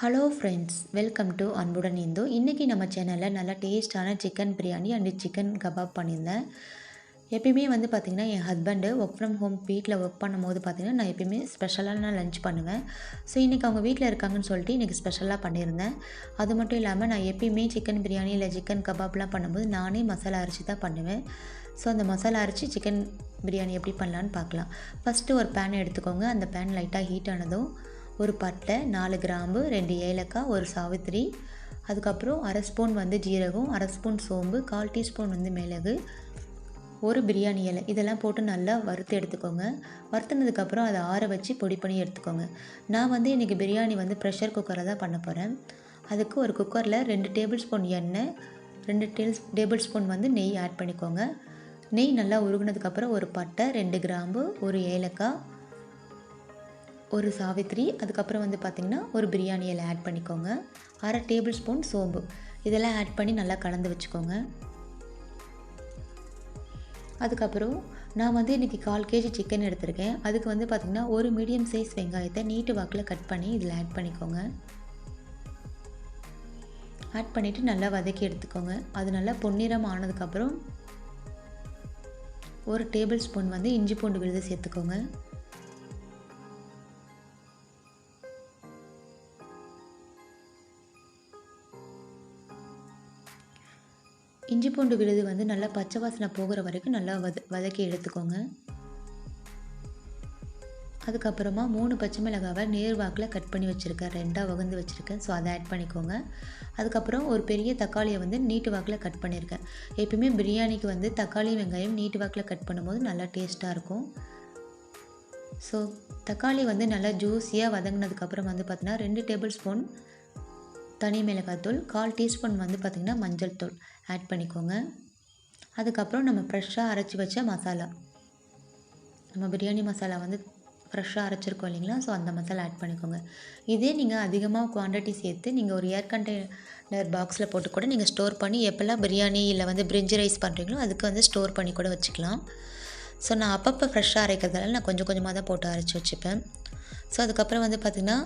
Hello friends, welcome to அன்புடன் இந்து. இன்றைக்கி நம்ம சேனலில் நல்லா டேஸ்டான chicken biryani and chicken kebab பண்ணியிருந்தேன். எப்பயுமே வந்து பார்த்திங்கன்னா என் ஹஸ்பண்டு ஒர்க் ஃப்ரம் ஹோம் வீட்டில் ஒர்க் பண்ணும்போது பார்த்திங்கன்னா நான் எப்பயுமே ஸ்பெஷலான லஞ்ச் பண்ணுவேன். ஸோ இன்றைக்கி அவங்க வீட்டில் இருக்காங்கன்னு சொல்லிட்டு இன்றைக்கி ஸ்பெஷலாக பண்ணியிருந்தேன். அது மட்டும் இல்லாமல் நான் எப்பயுமே சிக்கன் பிரியாணி இல்லை சிக்கன் கபாப்லாம் பண்ணும்போது நானே மசாலா அரைச்சி தான் பண்ணுவேன். ஸோ அந்த மசாலா அரைச்சி சிக்கன் பிரியாணி எப்படி பண்ணலான்னு பார்க்கலாம். ஃபஸ்ட்டு ஒரு பேன் எடுத்துக்கோங்க. அந்த பேன் லைட்டாக ஹீட் ஆனதும் ஒரு பட்டை, 4 கிராம்பு, 2 ஏலக்காய், ஒரு சாவித்திரி, அதுக்கப்புறம் அரை ஸ்பூன் வந்து ஜீரகம், அரை ஸ்பூன் சோம்பு, 1/4 டீஸ்பூன் வந்து மிளகு, ஒரு பிரியாணி இலை இதெல்லாம் போட்டு நல்லா வறுத்து எடுத்துக்கோங்க. வறுத்துனதுக்கப்புறம் அதை ஆற வச்சு பொடி பண்ணி எடுத்துக்கோங்க. நான் வந்து இன்றைக்கி பிரியாணி வந்து ப்ரெஷர் குக்கரில் தான் பண்ண போகிறேன். அதுக்கு ஒரு குக்கரில் 2 டேபிள் ஸ்பூன் எண்ணெய், 2 டேபிள் ஸ்பூன் வந்து நெய் ஆட் பண்ணிக்கோங்க. நெய் நல்லா உருகுனதுக்கப்புறம் ஒரு பட்டை, 2 கிராம்பு, ஒரு ஏலக்காய், ஒரு சாவித்திரி, அதுக்கப்புறம் வந்து பார்த்திங்கன்னா ஒரு பிரியாணி இலை ஆட் பண்ணிக்கோங்க. அரை டேபிள் ஸ்பூன் சோம்பு இதெல்லாம் ஆட் பண்ணி நல்லா கலந்து வச்சுக்கோங்க. அதுக்கப்புறம் நான் வந்து இன்றைக்கி 1/4 கேஜி சிக்கன் எடுத்திருக்கேன். அதுக்கு வந்து பார்த்திங்கன்னா ஒரு மீடியம் சைஸ் வெங்காயத்தை நீட்டு வாக்கில் கட் பண்ணி இதில் ஆட் பண்ணிக்கோங்க. ஆட் பண்ணிவிட்டு நல்லா வதக்கி எடுத்துக்கோங்க. அது நல்லா பொன்னிறம் ஆனதுக்கப்புறம் ஒரு டேபிள் ஸ்பூன் வந்து இஞ்சி பூண்டு விழுது சேர்த்துக்கோங்க. இஞ்சி பூண்டு விழுது வந்து நல்லா பச்சை வாசனை போகிற வரைக்கும் நல்லா வதக்கி எடுத்துக்கோங்க. அதுக்கப்புறமா 3 பச்சை மிளகாவை நேர்வாக்கில் கட் பண்ணி வச்சுருக்கேன், 2ஆக வகுந்து வச்சுருக்கேன். ஸோ அதை ஆட் பண்ணிக்கோங்க. அதுக்கப்புறம் ஒரு பெரிய தக்காளியை வந்து நீட்டு வாக்கில் கட் பண்ணியிருக்கேன். எப்பயுமே பிரியாணிக்கு வந்து தக்காளி வெங்காயம் நீட்டு வாக்கில் கட் பண்ணும்போது நல்லா டேஸ்ட்டாக இருக்கும். ஸோ தக்காளி வந்து நல்லா ஜூஸியாக வதங்கினதுக்கப்புறம் வந்து பார்த்திங்கன்னா 2 டேபிள் ஸ்பூன் தனி மிளகாய்த்தூள், 1/4 டீஸ்பூன் வந்து பார்த்திங்கன்னா மஞ்சள் தூள் ஆட் பண்ணிக்கோங்க. அதுக்கப்புறம் நம்ம ஃப்ரெஷ்ஷாக அரைச்சி வச்ச மசாலா, நம்ம பிரியாணி மசாலா வந்து ஃப்ரெஷ்ஷாக அரைச்சிருக்கோம் இல்லைங்களா, ஸோ அந்த மசாலா ஆட் பண்ணிக்கோங்க. இதே நீங்கள் அதிகமாக குவான்டிட்டி சேர்த்து நீங்கள் ஒரு ஏர் கண்டெய்னர் பாக்ஸில் போட்டு கூட நீங்கள் ஸ்டோர் பண்ணி எப்போல்லாம் பிரியாணி இல்லை வந்து பிரிஞ்சி ரைஸ் பண்ணுறீங்களோ அதுக்கு வந்து ஸ்டோர் பண்ணி கூட வச்சுக்கலாம். ஸோ நான் அப்பப்போ ஃப்ரெஷ்ஷாக அரைக்கிறதால நான் கொஞ்சம் கொஞ்சமாக தான் போட்டு அரைச்சி வச்சுப்பேன். ஸோ அதுக்கப்புறம் வந்து பார்த்திங்கன்னா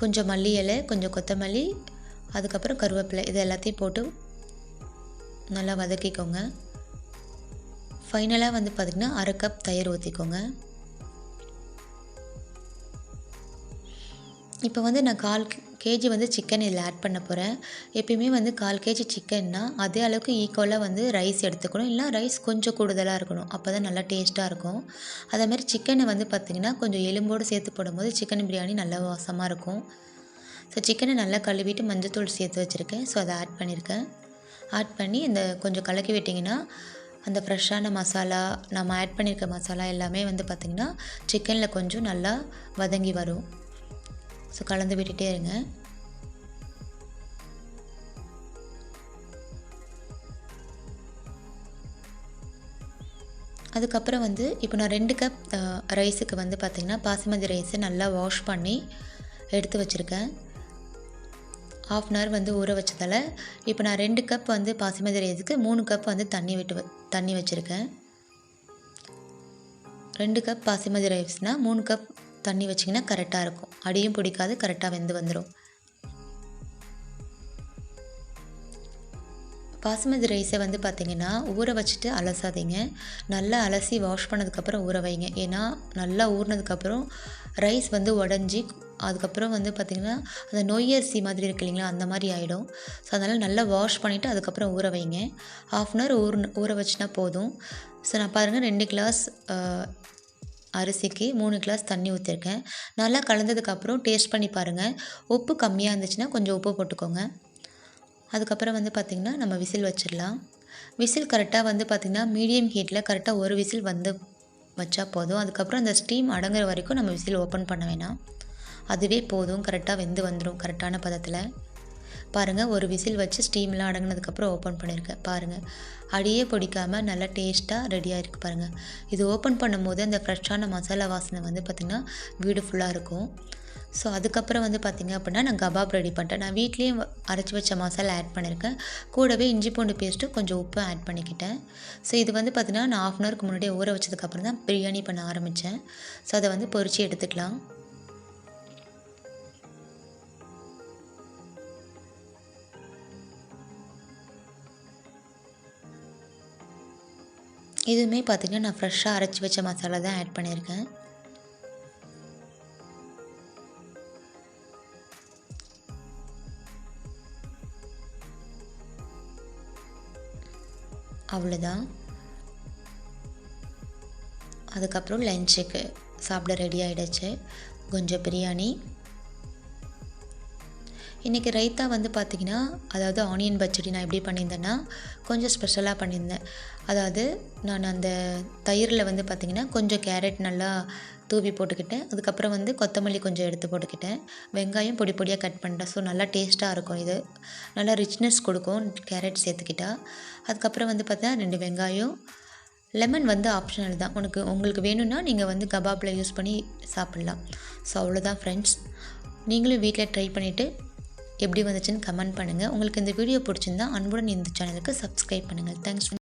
கொஞ்சம் மல்லி இலை, கொஞ்சம் கொத்தமல்லி, அதுக்கப்புறம் கருவேப்பிலை இது எல்லாத்தையும் போட்டு நல்லா வதக்கிக்கோங்க. ஃபைனலாக வந்து பார்த்திங்கன்னா அரை கப் தயிர் ஊற்றிக்கோங்க. இப்போ வந்து நான் 1/4 கேஜி வந்து சிக்கன் இதில் ஆட் பண்ண போகிறேன். எப்பயுமே வந்து 1/4 கேஜி சிக்கன்னா அதே அளவுக்கு ஈக்குவலாக வந்து ரைஸ் எடுத்துக்கணும். இல்லை ரைஸ் கொஞ்சம் கூடுதலாக இருக்கணும், அப்போ தான் நல்லா டேஸ்ட்டாக இருக்கும். அதேமாதிரி சிக்கனை வந்து பார்த்திங்கன்னா கொஞ்சம் எலும்போடு சேர்த்து போடும்போது சிக்கன் பிரியாணி நல்லா வாசமாக இருக்கும். ஸோ சிக்கனை நல்லா கழுவிட்டு மஞ்சத்தூள் சேர்த்து வச்சுருக்கேன். ஸோ அதை ஆட் பண்ணியிருக்கேன். ஆட் பண்ணி இந்த கொஞ்சம் கலக்கி விட்டிங்கன்னா அந்த ஃப்ரெஷ்ஷான மசாலா, நம்ம ஆட் பண்ணியிருக்க மசாலா எல்லாமே வந்து பார்த்திங்கன்னா சிக்கனில் கொஞ்சம் நல்லா வதங்கி வரும். ஸோ கலந்து விட்டுட்டே இருங்க. அதுக்கப்புறம் வந்து இப்போ நான் 2 கப் ரைஸுக்கு வந்து பார்த்திங்கன்னா பாசுமதி ரைஸை நல்லா வாஷ் பண்ணி எடுத்து வச்சுருக்கேன். 1/2 அன் ஹவர் வந்து ஊற வச்சதால் இப்போ நான் 2 கப் வந்து பாசுமதி ரைஸுக்கு 3 கப் வந்து தண்ணி வச்சுருக்கேன். 2 கப் பாசுமதி ரைஸ்னால் 3 கப் தண்ணி வச்சிங்கன்னா கரெக்டாக இருக்கும். அடியும் பிடிக்காது, கரெக்டாக வெந்து வந்துடும். பாசுமதி ரைஸை வந்து பார்த்திங்கன்னா ஊற வச்சுட்டு அலசாதீங்க. நல்லா அலசி வாஷ் பண்ணதுக்கப்புறம் ஊற வைங்க. ஏன்னா நல்லா ஊறினதுக்கப்புறம் ரைஸ் வந்து உடஞ்சி அதுக்கப்புறம் வந்து பார்த்திங்கன்னா அந்த நொய்யரிசி மாதிரி இருக்கு இல்லைங்களா, அந்த மாதிரி ஆகிடும். ஸோ அதனால் நல்லா வாஷ் பண்ணிவிட்டு அதுக்கப்புறம் ஊற வைங்க. 1/2 அன் ஹவர் ஊற வச்சுனா போதும். ஸோ நான் பாருங்கள் 2 கிளாஸ் அரிசிக்கு 3 கிளாஸ் தண்ணி ஊற்றிருக்கேன். நல்லா கலந்ததுக்கப்புறம் டேஸ்ட் பண்ணி பாருங்கள். உப்பு கம்மியாக இருந்துச்சுன்னா கொஞ்சம் உப்பு போட்டுக்கோங்க. அதுக்கப்புறம் வந்து பார்த்திங்கன்னா நம்ம விசில் வச்சிடலாம். விசில் கரெக்டாக வந்து பார்த்திங்கன்னா மீடியம் ஹீட்டில் கரெக்டாக ஒரு விசில் வந்து வச்சா போதும். அதுக்கப்புறம் அந்த ஸ்டீம் அடங்குற வரைக்கும் நம்ம விசில் ஓப்பன் பண்ண வேணாம், அதுவே போதும். கரெக்டாக வெந்து வந்துடும் கரெக்டான பதத்தில். பாருங்கள், ஒரு விசில் வச்சு ஸ்டீம்லாம் அடங்கினதுக்கப்புறம் ஓப்பன் பண்ணியிருக்கேன். பாருங்கள், அடியே பிடிக்காமல் நல்லா டேஸ்ட்டாக ரெடியாக இருக்குது பாருங்கள். இது ஓப்பன் பண்ணும்போது அந்த ஃப்ரெஷ்ஷான மசாலா வாசனை வந்து பார்த்திங்கன்னா வீடு ஃபுல்லாக இருக்கும். ஸோ அதுக்கப்புறம் வந்து பார்த்திங்க அப்படின்னா நான் கபாப் ரெடி பண்ணிட்டேன். நான் வீட்லேயே அரைச்சி வச்ச மசாலா ஆட் பண்ணியிருக்கேன். கூடவே இஞ்சி பூண்டு பேஸ்ட்டு கொஞ்சம் உப்பு ஆட் பண்ணிக்கிட்டேன். ஸோ இது வந்து பார்த்திங்கன்னா நான் 1/2 அன் ஹவருக்கு முன்னாடியே ஊற வச்சதுக்கப்புறம் தான் பிரியாணி பண்ண ஆரம்பித்தேன். ஸோ அதை வந்து பொரித்து எடுத்துக்கலாம். இதுவுமே பார்த்திங்கன்னா நான் ஃப்ரெஷ்ஷாக அரைச்சி வச்ச மசாலா தான் ஆட் பண்ணியிருக்கேன். அவ்வளோதான். அதுக்கப்புறம் லஞ்சுக்கு சாப்பிட ரெடி ஆகிடுச்சு. கொஞ்சம் பிரியாணி. இன்றைக்கி ரைத்தா வந்து பார்த்திங்கன்னா, அதாவது ஆனியன் பச்சடி நான் எப்படி பண்ணியிருந்தேன்னா கொஞ்சம் ஸ்பெஷலாக பண்ணியிருந்தேன். அதாவது நான் அந்த தயிரில் வந்து பார்த்திங்கன்னா கொஞ்சம் கேரட் நல்லா தூவி போட்டுக்கிட்டேன். அதுக்கப்புறம் வந்து கொத்தமல்லி கொஞ்சம் எடுத்து போட்டுக்கிட்டேன். வெங்காயம் பொடி பொடியாக கட் பண்ணிட்டேன். ஸோ நல்லா டேஸ்ட்டாக இருக்கும். இது நல்லா ரிச்னஸ் கொடுக்கும் கேரட் சேர்த்துக்கிட்டா. அதுக்கப்புறம் வந்து பார்த்தா 2 வெங்காயம். லெமன் வந்து ஆப்ஷனல் தான். உங்களுக்கு வேணும்னா நீங்கள் வந்து கபாப்பில் யூஸ் பண்ணி சாப்பிட்லாம். ஸோ அவ்வளோதான் ஃப்ரெண்ட்ஸ். நீங்களும் வீட்டில் ட்ரை பண்ணிவிட்டு எப்படி வந்துச்சுன்னு கமெண்ட் பண்ணுங்கள். உங்களுக்கு இந்த வீடியோ பிடிச்சிருந்தா அன்புடன் இந்த சேனலுக்கு சப்ஸ்கிரைப் பண்ணுங்கள். தேங்க்ஸ்.